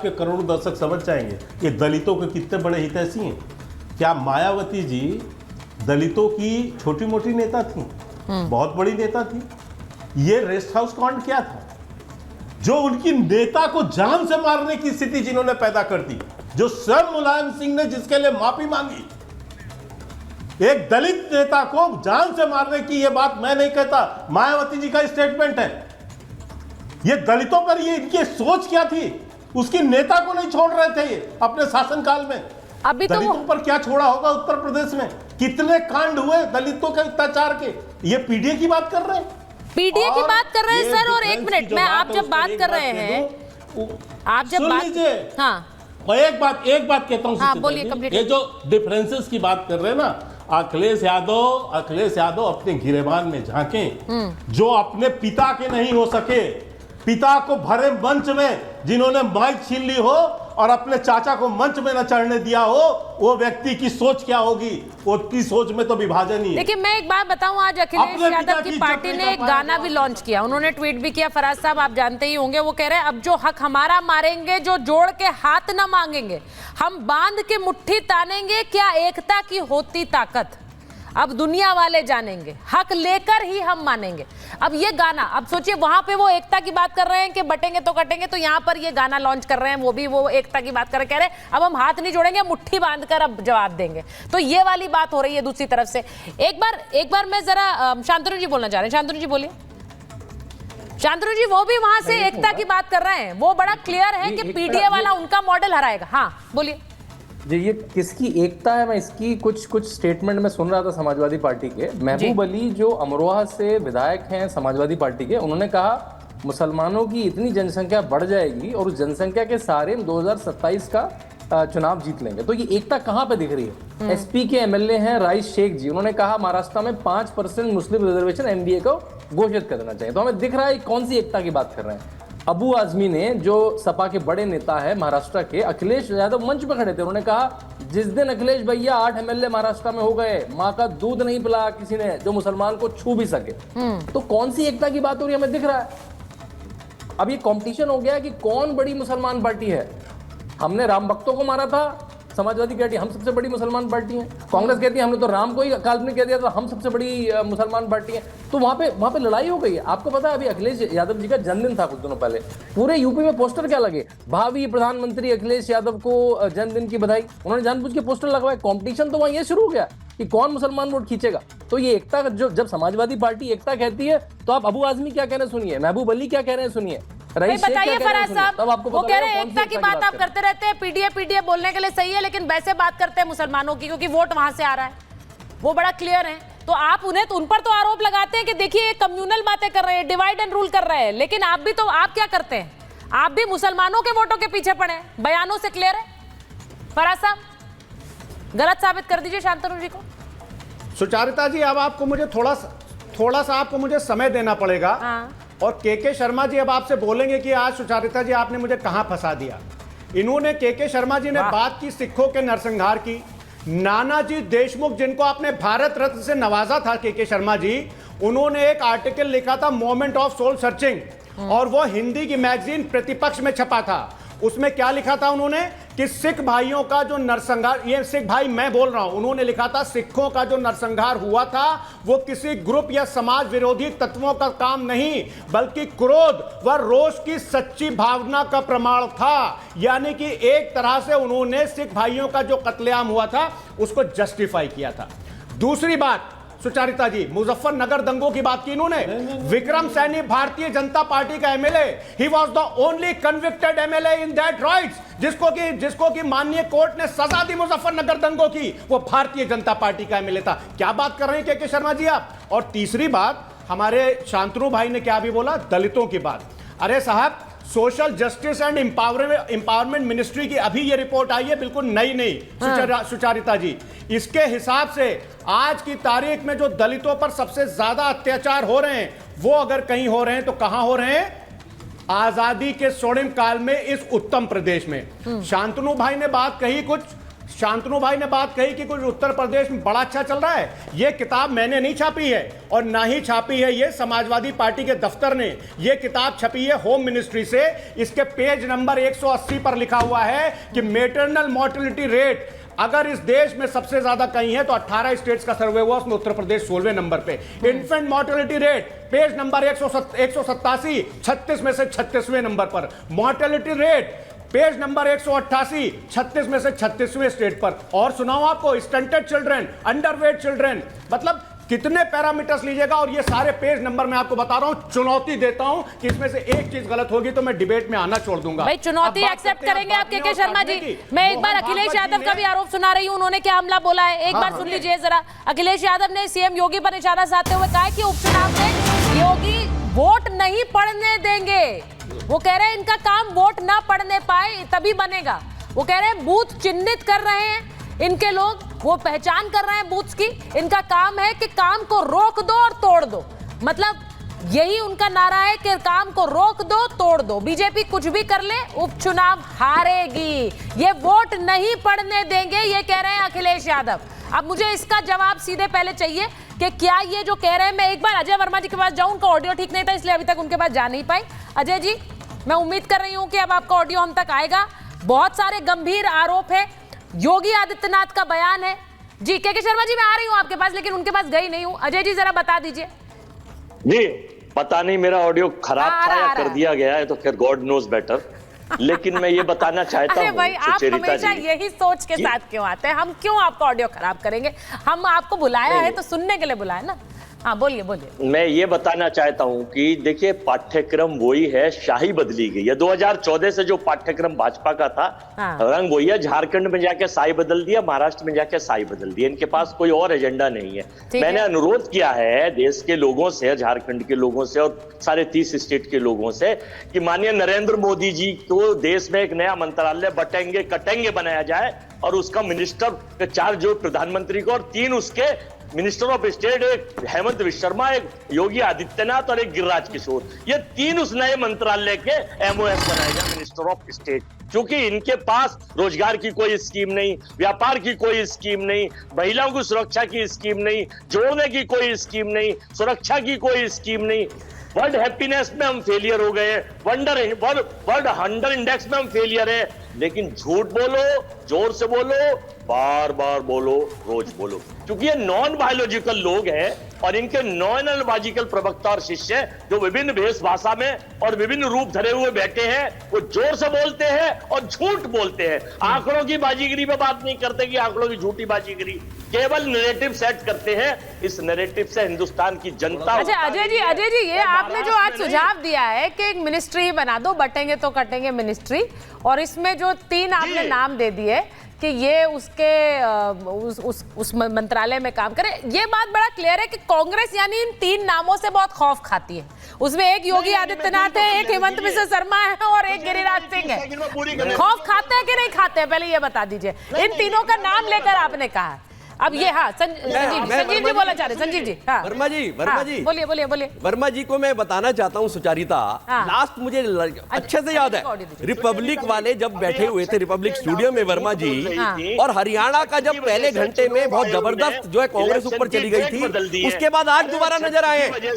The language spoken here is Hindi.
आपके करोड़ों दर्शक समझ जाएंगे कि दलितों के कितने बड़े हितैषी हैं। क्या मायावती जी दलितों की छोटी मोटी नेता थी? बहुत बड़ी नेता थी। ये रेस्ट हाउस कांड क्या था? जो उनकी नेता को जान से मारने की स्थिति जिन्होंने पैदा कर दी, जो स्वयं मुलायम सिंह ने जिसके लिए माफी मांगी, एक दलित नेता को जान से मारने की, यह बात मैं नहीं कहता, मायावती जी का स्टेटमेंट है। ये दलितों पर ये इनकी सोच क्या थी? उसकी नेता को नहीं छोड़ रहे थे ये अपने शासनकाल में। अभी दलितों तो पर क्या छोड़ा होगा? उत्तर प्रदेश में कितने कांड हुए दलितों के अत्याचार के। ये पीडीए की बात कर रहे हैं, पीडीए की बात कर रहे हैं सर। और एक मिनट में आप जब बात कर रहे हैं, आप जब बात, हाँ और एक बात कहता हूं, हाँ बोलिए कंप्लीट। ये जो डिफरेंसेस की बात कर रहे हैं ना, अखिलेश यादव अपने गिरेबान में झांकें। जो अपने पिता के नहीं हो सके, पिता को भरे मंच में जिन्होंने माइक छीन ली हो और अपने चाचा को मंच में न चढ़ने दिया हो, वो व्यक्ति की सोच क्या होगी? उसकी सोच में तो विभाजन ही है। देखिए मैं एक बात बताऊं, आज अखिलेश यादव की पार्टी ने एक गाना भी लॉन्च किया, उन्होंने ट्वीट भी किया। फराज साहब आप जानते ही होंगे, वो कह रहे हैं अब जो हक हमारा मारेंगे, जो जोड़ के हाथ न मांगेंगे, हम बांध के मुट्ठी तानेंगे, क्या एकता की होती ताकत अब दुनिया वाले जानेंगे, हक लेकर ही हम मानेंगे। अब ये गाना, अब सोचिए वहां पे वो एकता की बात कर रहे हैं कि बटेंगे तो कटेंगे, तो यहाँ पर ये गाना लॉन्च कर रहे हैं, वो एकता की बात कर रहे हैं, कह रहे हैं अब हम हाथ नहीं जोड़ेंगे, मुट्ठी बांधकर अब जवाब देंगे। तो ये वाली बात हो रही है दूसरी तरफ से। एक बार मैं जरा शांतनु जी बोलना चाह रहे हैं। शांतनु जी बोलिए। शांतनु जी वो भी वहां से एकता की बात कर रहे हैं, वो बड़ा क्लियर है कि पीडीए वाला उनका मॉडल हराएगा। हाँ बोलिए जी। ये किसकी एकता है? मैं इसकी कुछ स्टेटमेंट में सुन रहा था समाजवादी पार्टी के। महबूब अली जो अमरोहा से विधायक हैं समाजवादी पार्टी के, उन्होंने कहा मुसलमानों की इतनी जनसंख्या बढ़ जाएगी और उस जनसंख्या के सारे 2027 का चुनाव जीत लेंगे। तो ये एकता कहाँ पे दिख रही है? एसपी के एमएलए हैं राइस शेख जी, उन्होंने कहा महाराष्ट्र में 5% मुस्लिम रिजर्वेशन एमबीए को घोषित कर देना चाहिए। तो हमें दिख रहा है कौन सी एकता की बात कर रहे हैं। अबू आजमी ने, जो सपा के बड़े नेता है महाराष्ट्र के, अखिलेश यादव मंच पर खड़े थे, उन्होंने कहा जिस दिन अखिलेश भैया 8 एमएलए महाराष्ट्र में हो गए, माँ का दूध नहीं पिलाया किसी ने जो मुसलमान को छू भी सके। तो कौन सी एकता की बात हो रही है? हमें दिख रहा है अब ये कंपटीशन हो गया कि कौन बड़ी मुसलमान पार्टी है। हमने राम भक्तों को मारा था, समाजवादी कहती है हम सबसे बड़ी मुसलमान पार्टी है। कांग्रेस कहती है हमने तो राम को ही काल्पनिक कह दिया तो हम सबसे बड़ी मुसलमान पार्टी है। तो वहां पे लड़ाई हो गई है। आपको पता है अभी अखिलेश यादव जी का जन्मदिन था कुछ दिनों पहले, पूरे यूपी में पोस्टर क्या लगे, भावी प्रधानमंत्री अखिलेश यादव को जन्मदिन की बधाई। उन्होंने जानबूझ के पोस्टर लगवाए। कॉम्पिटिशन तो वहां ये शुरू हो गया कि कौन मुसलमान वोट खींचेगा। तो ये एकता, जब समाजवादी पार्टी एकता कहती है तो आप अबू आजमी क्या कह रहे हैं सुनिए, महबूब अली क्या कह रहे हैं सुनिए, बताइए फराज साहब। वो कह रहे हैं एकता की बात आप करते रहते हैं, पीडीए बोलने के लिए सही है, लेकिन वैसे बात करते हैं मुसलमानों की, क्योंकि वोट वहां से आ रहा है, वो बड़ा क्लियर है। तो आप उन पर तो आरोप लगाते हैं कि देखिए कम्युनल बातें कर रहे हैं, डिवाइड एंड रूल कर रहे हैं, लेकिन आप क्या करते हैं? आप भी मुसलमानों के वोटों के पीछे पड़े हैं। बयानों से क्लियर है। फराज साहब गलत साबित कर दीजिए शांतनु जी को। सुचारिता जी, अब आपको मुझे थोड़ा सा आपको मुझे समय देना पड़ेगा। हाँ। और के शर्मा जी अब आपसे बोलेंगे कि आज सुचारिता जी आपने मुझे कहां फंसा दिया। इन्होंने के शर्मा जी ने बात की सिखों के नरसंहार की। नानाजी देशमुख, जिनको आपने भारत रत्न से नवाजा था, के शर्मा जी, उन्होंने एक आर्टिकल लिखा था मोमेंट ऑफ सोल सर्चिंग, और वो हिंदी की मैगजीन प्रतिपक्ष में छपा था। उसमें क्या लिखा था उन्होंने कि सिख भाइयों का जो नरसंहार, ये सिख भाई मैं बोल रहा हूं, उन्होंने लिखा था सिखों का जो नरसंहार हुआ था वो किसी ग्रुप या समाज विरोधी तत्वों का काम नहीं, बल्कि क्रोध व रोष की सच्ची भावना का प्रमाण था। यानी कि एक तरह से उन्होंने सिख भाइयों का जो कत्लेआम हुआ था उसको जस्टिफाई किया था। दूसरी बात सुचारिता जी, मुजफ्फरनगर दंगों की बात की इन्होंने। विक्रम सैनी भारतीय जनता पार्टी का MLA, he was the only convicted MLA in that rights, जिसको कि माननीय कोर्ट ने सजा दी मुजफ्फरनगर दंगों की, वो भारतीय जनता पार्टी का एमएलए था। क्या बात कर रहे हैं के शर्मा जी आप? और तीसरी बात, हमारे शांतनु भाई ने क्या भी बोला, दलितों की बात। अरे साहब, social justice and empowerment ministry की अभी ये रिपोर्ट आई है, बिल्कुल नई सुचारिता जी। इसके हिसाब से आज की तारीख में जो दलितों पर सबसे ज्यादा अत्याचार हो रहे हैं, वो अगर कहीं हो रहे हैं तो कहां हो रहे हैं? आजादी के स्वर्णिम काल में इस उत्तम प्रदेश में। शांतनु भाई ने बात कही कुछ शांतनु भाई ने बात कही कि कुछ उत्तर प्रदेश में बड़ा अच्छा चल रहा है। ये किताब मैंने नहीं छापी है और ना ही छापी है ये समाजवादी पार्टी के दफ्तर ने। ये किताब छपी है होम मिनिस्ट्री से। इसके पेज नंबर 180 पर लिखा हुआ है कि मैटरनल मोर्टेलिटी रेट अगर इस देश में सबसे ज्यादा कहीं है तो 18 स्टेट्स का सर्वे हुआ, उसमें उत्तर प्रदेश 16वें नंबर पे। Infant mortality rate page number 187, 36 में से 36वें नंबर पर। मोर्टेलिटी रेट पेज नंबर 188, 36 में से 36वें स्टेट पर। और सुनाओ आपको, स्टंटेड चिल्ड्रन, अंडरवेट चिल्ड्रन, मतलब कितने पैरामीटर्स लीजिएगा। और ये सारे पेज नंबर मैं आपको बता रहा हूं, चुनौती देता हूं कि इसमें से एक चीज गलत होगी तो मैं डिबेट में आना छोड़ दूंगा। भाई चुनौती एक्सेप्ट करेंगे आप के शर्मा जी। मैं एक बार अखिलेश यादव का भी आरोप सुना रही हूं, उन्होंने क्या हमला बोला है, एक बार सुन लीजिए जरा। अखिलेश यादव ने सीएम योगी पर निशाना साधते हुए कहा कि उपचुनाव में योगी वोट नहीं पड़ने देंगे। वो कह रहे हैं इनका काम वोट ना पड़ने पाए तभी बनेगा। वो कह रहे हैं बूथ चिन्हित कर रहे हैं इनके लोग, वो पहचान कर रहे हैं बूथ्स की। इनका काम है कि काम को रोक दो और तोड़ दो, मतलब यही उनका नारा है कि काम को रोक दो तोड़ दो। बीजेपी कुछ भी कर ले उपचुनाव हारेगी, ये वोट नहीं पड़ने देंगे, ये कह रहे हैं अखिलेश यादव। अब मुझे इसका जवाब सीधे पहले चाहिए कि क्या ये जो कह रहे हैं, मैं एक बार अजय वर्मा जी के पास जाऊं, उनका ऑडियो ठीक नहीं था इसलिए अभी तक उनके पास जा नहीं पाई। अजय जी, मैं उम्मीद कर रही हूं कि अब आपका ऑडियो हम तक आएगा। बहुत सारे गंभीर आरोप है, योगी आदित्यनाथ का बयान है जी। के शर्मा जी, मैं आ रही हूं आपके पास, लेकिन उनके पास गई नहीं हूं। अजय जी जरा बता दीजिए जी। पता नहीं मेरा ऑडियो खराब था या कर दिया गया है, तो फिर गॉड नोज बेटर। लेकिन मैं ये बताना चाहता हूं, भाई आप हमेशा यही सोच के साथ क्यों आते हैं? हम क्यों आपका ऑडियो खराब करेंगे? हम आपको बुलाया है तो सुनने के लिए बुलाया ना। हाँ बोलिए बोलिए। मैं ये बताना चाहता हूं कि देखिए, पाठ्यक्रम वही है, शाही बदली गई है। 2014 से जो पाठ्यक्रम भाजपा का था, रंग वही है। झारखंड में जाके साई बदल दिया, महाराष्ट्र में जाके साई बदल दिया। इनके पास कोई और एजेंडा नहीं है। मैंने अनुरोध किया है देश के लोगों से, झारखंड के लोगों से और सारे 30 स्टेट के लोगों से कि माननीय नरेंद्र मोदी जी को देश में एक नया मंत्रालय बटेंगे कटेंगे बनाया जाए और उसका मिनिस्टर का चार्ज जो प्रधानमंत्री को, और 3 उसके मिनिस्टर ऑफ स्टेट, एक हेमंत विश्व शर्मा, एक योगी आदित्यनाथ और एक गिरिराज किशोर, ये 3 उस नए मंत्रालय के एमओएस बनाए गए, मिनिस्टर ऑफ स्टेट। क्योंकि इनके पास रोजगार की कोई स्कीम नहीं, व्यापार की कोई स्कीम नहीं, महिलाओं की सुरक्षा की स्कीम नहीं, जोड़ने की कोई स्कीम नहीं, सुरक्षा की कोई स्कीम नहीं। वर्ल्ड हैप्पीनेस में हम फेलियर हो गए, वर्ल्ड हंगर इंडेक्स में हम फेलियर है। लेकिन झूठ बोलो, जोर से बोलो, बार बार बोलो, रोज बोलो, क्योंकि ये नॉन बायोलॉजिकल लोग हैं और इनके नॉन बायोलॉजिकल प्रवक्ता और शिष्य जो विभिन्न भेष भाषा में और विभिन्न रूप धरे हुए बैठे हैं, वो जोर से बोलते हैं और झूठ बोलते हैं। आंकड़ों की बाजीगरी पे बात नहीं करते कि आंकड़ों की झूठी बाजीगरी, केवल नैरेटिव सेट करते हैं। इस नैरेटिव से हिंदुस्तान की जनता। अच्छा अजय जी, ये आपने जो आज सुझाव दिया है कि एक मिनिस्ट्री बना दो, बटेंगे तो कटेंगे मिनिस्ट्री, और इसमें जो 3 आपने नाम दे दिए कि ये उसके उस मंत्रालय में काम करे, ये बात बड़ा क्लियर है कि कांग्रेस यानी इन 3 नामों से बहुत खौफ खाती है। उसमें एक योगी आदित्यनाथ है, एक हेमंत विश्व शर्मा है और एक गिरिराज सिंह है। खौफ खाते हैं कि नहीं खाते हैं, पहले ये बता दीजिए। इन तीनों का नाम लेकर आपने कहा है। अब ये हाँ संजीव जी बोला चाह रहे, संजीव जी। हाँ वर्मा जी बोलिए। वर्मा जी को मैं बताना चाहता हूँ सुचारिता, लास्ट मुझे अच्छे से याद है, रिपब्लिक वाले जब बैठे हुए थे रिपब्लिक स्टूडियो में वर्मा जी, और हरियाणा का जब पहले घंटे में बहुत जबरदस्त जो है कांग्रेस ऊपर चली गई थी, उसके बाद आज दोबारा नजर आए।